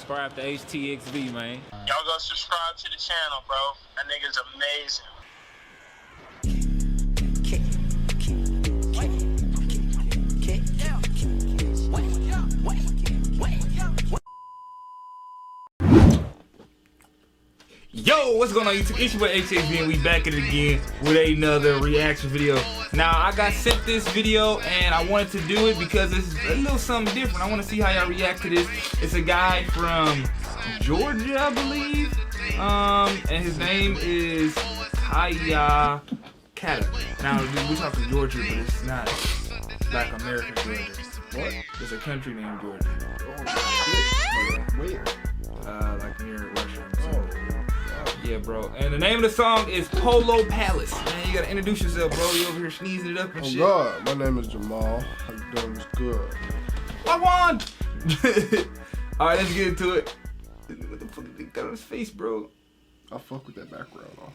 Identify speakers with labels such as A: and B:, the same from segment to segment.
A: subscribe to HTXV, man.
B: Y'all go subscribe to the channel, bro. That nigga's amazing.
A: Yo, what's going on YouTube? It's your boy HTXV and we back at it again with another reaction video. Now, I got sent this video and I wanted to do it because it's a little something different. I want to see how y'all react to this. It's a guy from Georgia, I believe. And his name is KayaKata. Now, we talking Georgia, but it's not Black American Georgia. What? It's a country named Georgia.
C: Oh, where?
A: Like near Russia. Yeah, bro. And the name of the song is Polo Palace. Man, you gotta introduce yourself, bro. You over here sneezing it up and shit.
C: Oh God, my name is Jamal. How you doing? It's good.
A: Wagwan! Alright, let's get into it. What the fuck did he got on his face, bro?
C: I fuck with that background though.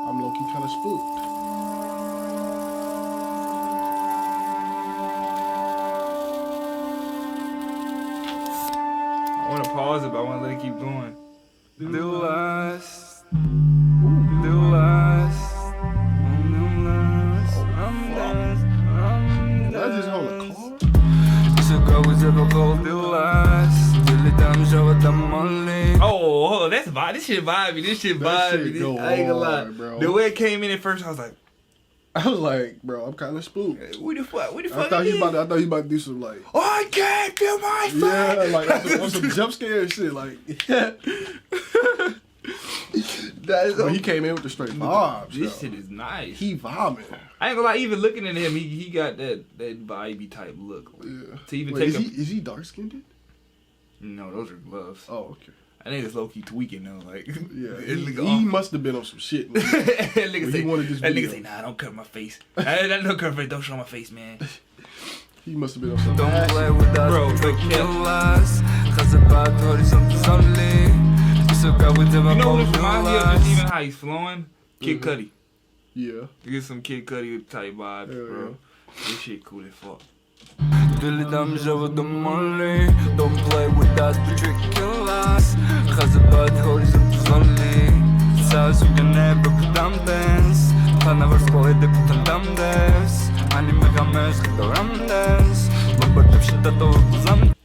C: I'm low-key kinda spooked.
A: I wanna pause it, but I wanna let it keep going. Little eyes. Little eyes.
C: Did I just hold a car?
A: Oh, that's vibe. This shit vibey. This shit vibey. I ain't gonna lie,
C: bro.
A: The way it came in at first, I was like,
C: bro, I'm kinda spooked.
A: what the fuck? What the
C: I
A: fuck?
C: thought he about to do some like,
A: Oh, I can't feel my face.
C: yeah, like on some jump scare shit, like. But he came in with the straight vibes.
A: This shit is nice.
C: He vibing.
A: I ain't gonna lie, even looking at him, he got that vibey type look.
C: Yeah.
A: To even
C: Wait,
A: take
C: is he dark skinned?
A: No, those are gloves.
C: Oh, okay.
A: I think it's low key tweaking though. Like,
C: Yeah, he must have been on some shit.
A: that nigga
C: video.
A: say, nah, don't cover my face. That don't cover my face. Don't show my face, man.
C: He must have been on some.
D: Don't play with us,
A: Bro,
D: trick
A: but
D: your eyes. Khazabad, horizontal solely.
A: You know what this reminds me of? Just even how he's flowing? Kid Cudi.
C: Yeah.
A: You get some Kid Cudi type vibes,
C: Hell
A: bro.
C: yeah.
A: This shit cool as fuck.
D: Don't play with us, but trick your eyes. Khazabad, horizontal solely. Says you can never put down dance. Never spoil it, put them down dance.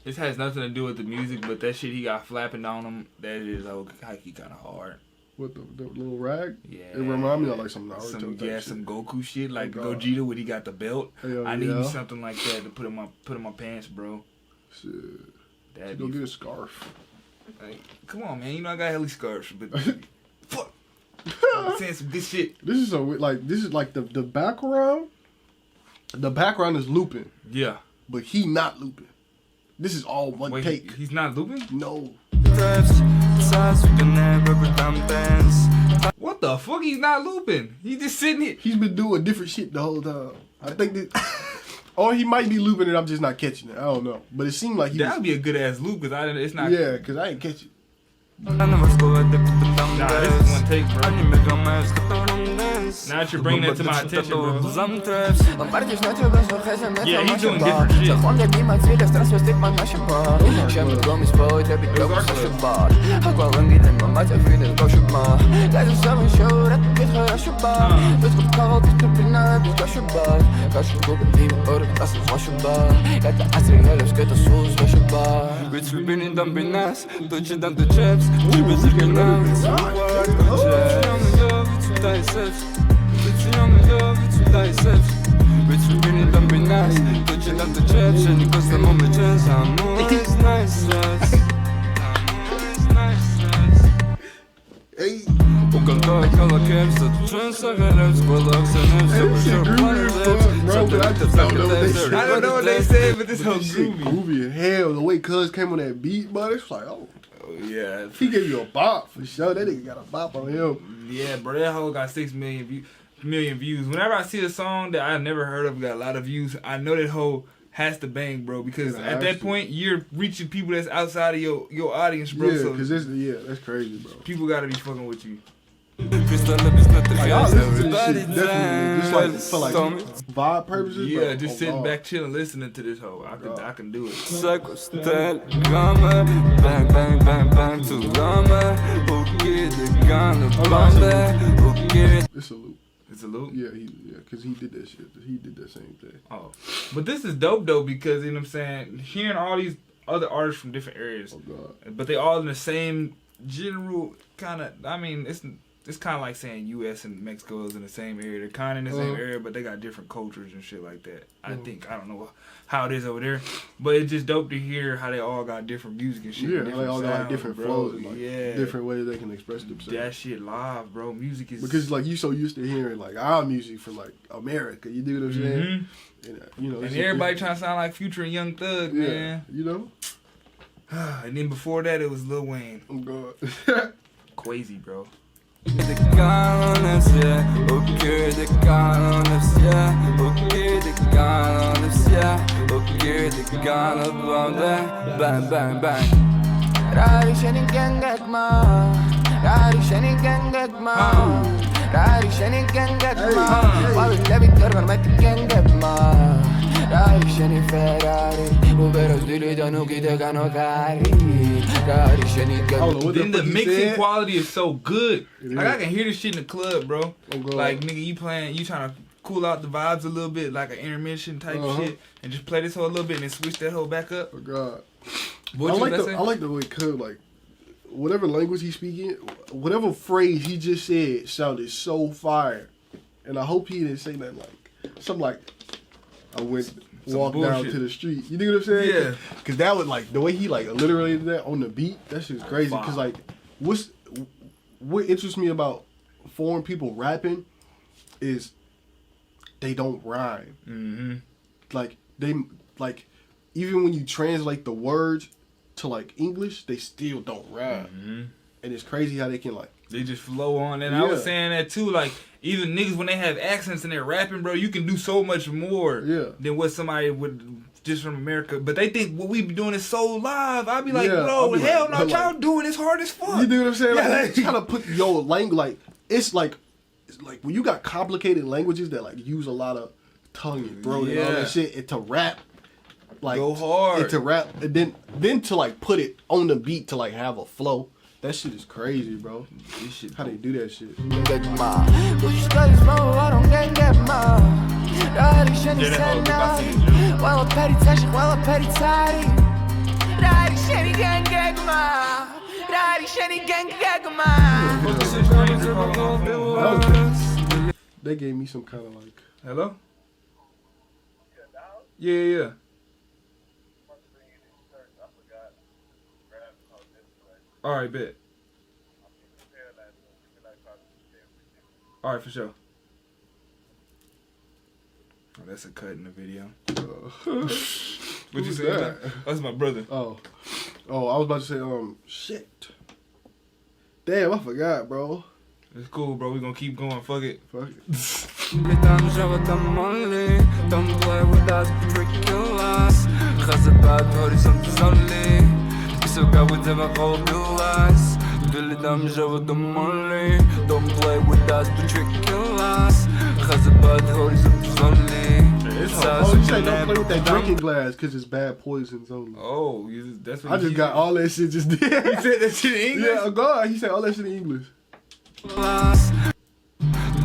A: This has nothing to do with the music, but that shit he got flapping on him, that is hikey kind of hard.
C: What the little rag?
A: Yeah.
C: It remind me of like some Naruto
A: some
C: type shit.
A: some Goku shit, like
C: Oh, God.
A: Gogeta when he got the belt.
C: Hell
A: I need
C: yeah.
A: something like that to put in my pants, bro.
C: Shit.
A: That'd
C: Go
A: be
C: get a scarf.
A: like, come on, man. You know I got hella scarves, but fuck. I'm saying some good shit.
C: This is like the background. The background is looping,
A: Yeah.
C: but he not looping. This is all one
A: Wait,
C: take.
A: he's not looping?
C: No.
A: What the fuck? He's not looping. He's just sitting here.
C: He's been doing different shit the whole time. I think that, or he might be looping it. I'm just not catching it. I don't know. But it seemed like he
A: That would
C: was.
A: be a good ass loop because it's not.
C: Yeah, because I ain't catch it.
A: Nah, this is one take, bro. Now that you're bringing that to my attention, bro. Yeah, he's doing different shit.
C: Hey.
A: I don't know what they said, but this whole
C: This shit
A: groovy.
C: groovy as hell. The way Cuz came on that beat, but it's like, oh,
A: Yeah.
C: he gave you a bop for sure. That nigga got a bop on him.
A: Yeah, bro. That hoe got 6 million views. Whenever I see a song that I never heard of got a lot of views, I know that hoe has to bang, bro. Because at that point, you're reaching people that's outside of your audience, bro.
C: Yeah,
A: So
C: because that's crazy, bro.
A: people gotta be fucking with you.
C: Like, I listen to this shit definitely just like for like vibe purposes.
A: Yeah,
C: bro.
A: just sitting back chilling, listening to this hoe. I can do it.
D: Sequestrar gama, bang bang bang bang to gama. O que de gana bamba, o que.
C: It's a loop.
A: It's a loop?
C: Yeah, because he did that shit. He did that same thing.
A: Oh. But this is dope, though, because, you know what I'm saying, hearing all these other artists from different areas, but they all in the same general kind of, I mean, it's kind of like saying U.S. and Mexico is in the same area. They're kind of in the same area, but they got different cultures and shit like that. I think. I don't know how it is over there. But it's just dope to hear how they all got different music and shit.
C: Yeah,
A: and
C: they all got like different flows and like
A: yeah.
C: different ways they can express themselves.
A: That shit live, bro. Music is...
C: Because like you so used to hearing like our music from like America. You do what I'm saying? And, you know,
A: and everybody trying to sound like Future and Young Thug, man.
C: You know?
A: And then before that, it was Lil Wayne.
C: Oh, God.
A: Crazy, bro.
D: The gun on us, yeah. Okay, the gun on us, yeah. Okay, the gun on us, yeah. Okay, the gun on us, bang, bang, bang. Rari shenin gengekma, Rari shenin gengekma, Rari shenin gengekma. Wabi lebi torgar meti gengekma. Rari shenin Ferrari, Uberos dirigiano ki te gano cari. Rari shenin gengekma.
A: Then the mixing quality is so good. Like I can hear this shit in the club, bro. Like nigga, you trying to cool out the vibes a little bit, like an intermission type shit, and just play this whole a little bit and then switch that whole back up.
C: Oh God.
A: I
C: like the way Cub, like whatever language he's speaking, whatever phrase he just said sounded so fire, and I hope he didn't say nothing like something like I walked down to the street. You know what I'm saying?
A: Yeah.
C: Cause that was like the way he like alliterated that on the beat. That shit's crazy. Wow. Cause like what interests me about foreign people rapping is they don't rhyme.
A: Mm-hmm.
C: Like they like even when you translate the words to like English, they still don't rhyme.
A: Mm-hmm.
C: And it's crazy how they can like
A: they just flow on. And I was saying that too, like even niggas when they have accents and they're rapping, bro, you can do so much more than what somebody would just from America. But they think what we be doing is so live. I'll be like, bro, hell no, y'all doing this hard as fuck.
C: You know what I'm saying? Like, trying to put your language like it's like when you got complicated languages that like use a lot of tongue and throat and all that shit, and to rap like
A: go hard,
C: and to rap, and then to like put it on the beat to like have a flow. That shit is crazy, bro.
A: This shit,
C: how they do that shit. They gave me some kind of like.
A: Hello? Yeah. Alright, bet. Alright, for sure. Oh, that's a cut in the video. What you say? That? That's my brother.
C: Oh, I was about to say, shit. Damn, I forgot, bro.
A: It's cool, bro. We gonna keep going. Fuck it.
C: Fuck it.
D: Don't play with us, ridiculous. Has a bad horizon only. So go with them, I hold your eyes. Billy Dum Java the money. Don't play with us, ridiculous. Has a bad horizon only.
C: You say don't play with that drinking glass because it's bad poisons only.
A: Oh, that's what
C: I just got all that shit just did. He
A: said that shit in English?
C: Yeah, God, he said all that shit in English.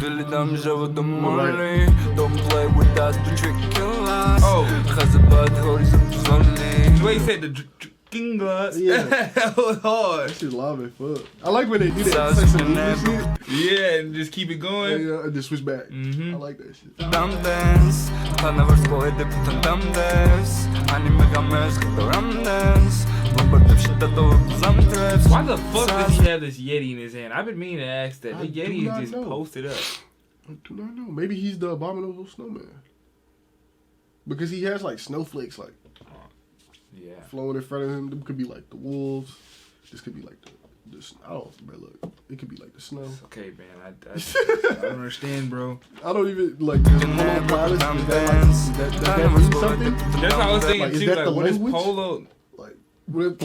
D: Billy Dum Java the money. Don't play with us, ridiculous.
A: Oh,
D: has a bad horizon only.
A: The way he said the drinking glass.
C: Yeah.
A: That was hard.
C: That shit live as fuck. I like when they do that.
A: Yeah, and just keep it going.
C: Yeah, and just switch back. I like that shit.
D: Dumb dance, I never spoil it, but dumb dance. Anime gamers, dumb dance.
A: Why the fuck does he have this Yeti in his hand? I've been meaning to ask that. The Yeti is just posted up.
C: I do not know. Maybe he's the abominable snowman. Because he has like snowflakes like flowing in front of him. Them could be like the wolves. This could be like the I don't know, look. It could be like the snow.
A: It's okay, man. I don't understand, bro.
C: I don't even like this Polo Palace. That mean something?
A: That's what I was thinking too. Like, what is
C: language?
A: Polo?
C: Like,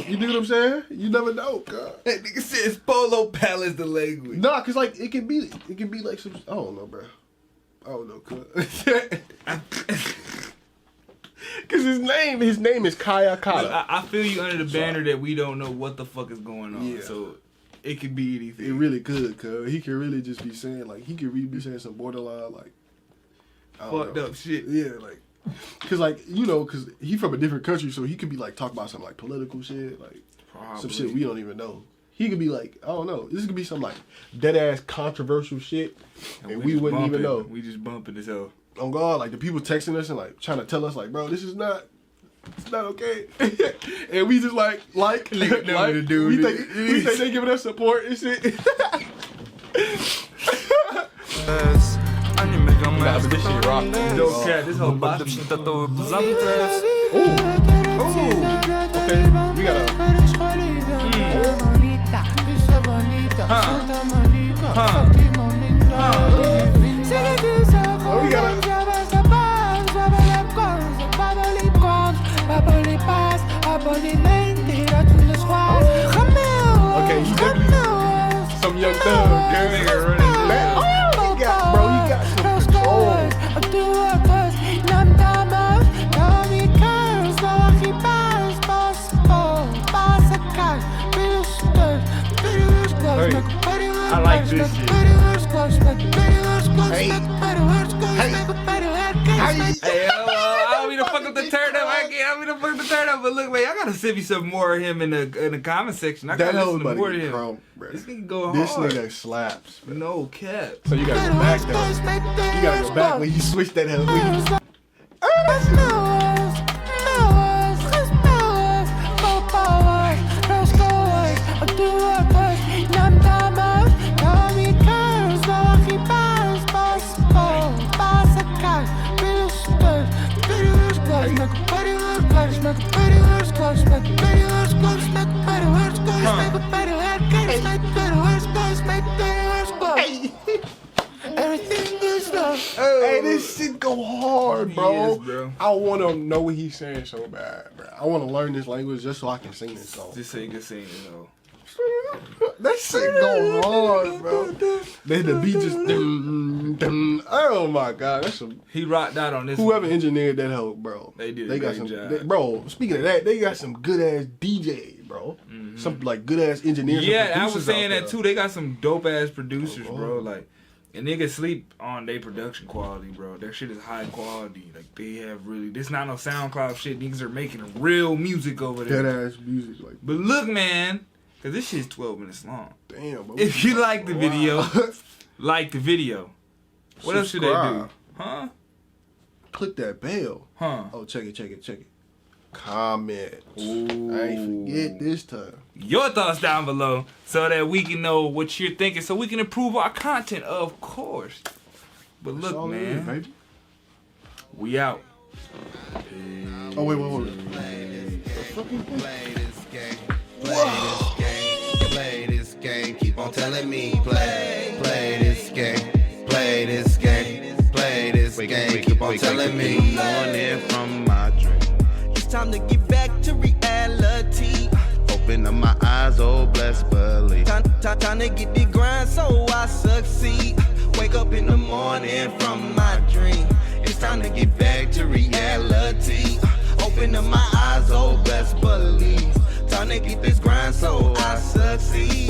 C: you know what I'm saying? You never know, God.
A: That nigga says Polo Palace the language.
C: Nah, cause like it can be like some. I don't know, bro. I don't know, cuz. Cause his name is KayaKata.
A: I feel you under the banner that we don't know what the fuck is going on. Yeah. So it could be anything.
C: It really could, cuz he could really just be saying like he could really be saying some borderline like
A: fucked up shit.
C: Yeah, like cause like cause he from a different country, so he could be like talk about some like political shit, like some shit we don't even know. He could be like, I don't know. This could be some like dead ass controversial shit, and we wouldn't even know.
A: We just bumping as hell.
C: Oh God, like the people texting us and like trying to tell us like, bro, it's not okay, and we just like we think they giving us support and shit.
A: Nah, but this shit rock. Dope cat, this whole body.
C: Ooh, okay, we got okay, you definitely some young thug, girl. Bro, you got some control.
A: I like this shit. Hey, I don't mean to fuck up the turn up. I don't mean to fuck up the turn up. But look, man, I gotta send me some more of him in the comment section. I gotta listen to more of him. This nigga go hard.
C: This nigga slaps. Bro.
A: No cap.
C: So you gotta go back though. You gotta go back when you switch that hell. Hey, this shit go hard, bro.
A: Is, bro.
C: I want to know what he's saying so bad, bro. I want to learn this language just so I can sing this song.
A: Just so you can sing it, though.
C: That shit go hard, bro. Then the beat just oh my God, that's some.
A: He rocked out on this.
C: Whoever engineered that hoe, bro.
A: They did.
C: They got some, bro. Speaking of that, they got some good ass DJs, bro. Mm-hmm. Some like good ass engineers.
A: Yeah, I was saying that too. They got some dope ass producers, bro. Like, and niggas sleep on their production quality, bro. Their shit is high quality. Like they have really. This not no SoundCloud shit. Niggas are making real music over there.
C: Dead ass music, like.
A: But look, man. Cause this shit's 12 minutes long.
C: Damn, bro.
A: If you like the video, like the video. What else should they do? Huh?
C: Click that bell.
A: Huh?
C: Oh, check it. Comment. Ooh. I ain't forget this time.
A: Your thoughts down below so that we can know what you're thinking so we can improve our content, of course. But look, man. Baby. We out.
C: Oh, wait.
E: Play this game, keep on telling me play this game, play this game, play this game, keep on telling me morning from my dream. It's time to get back to reality. Open up my eyes, oh bless believe. Time to get the grind so I succeed. Wake up in the morning from my dream. It's time to get back to reality. Open up my eyes, oh bless believe. Time to get this grind so I succeed.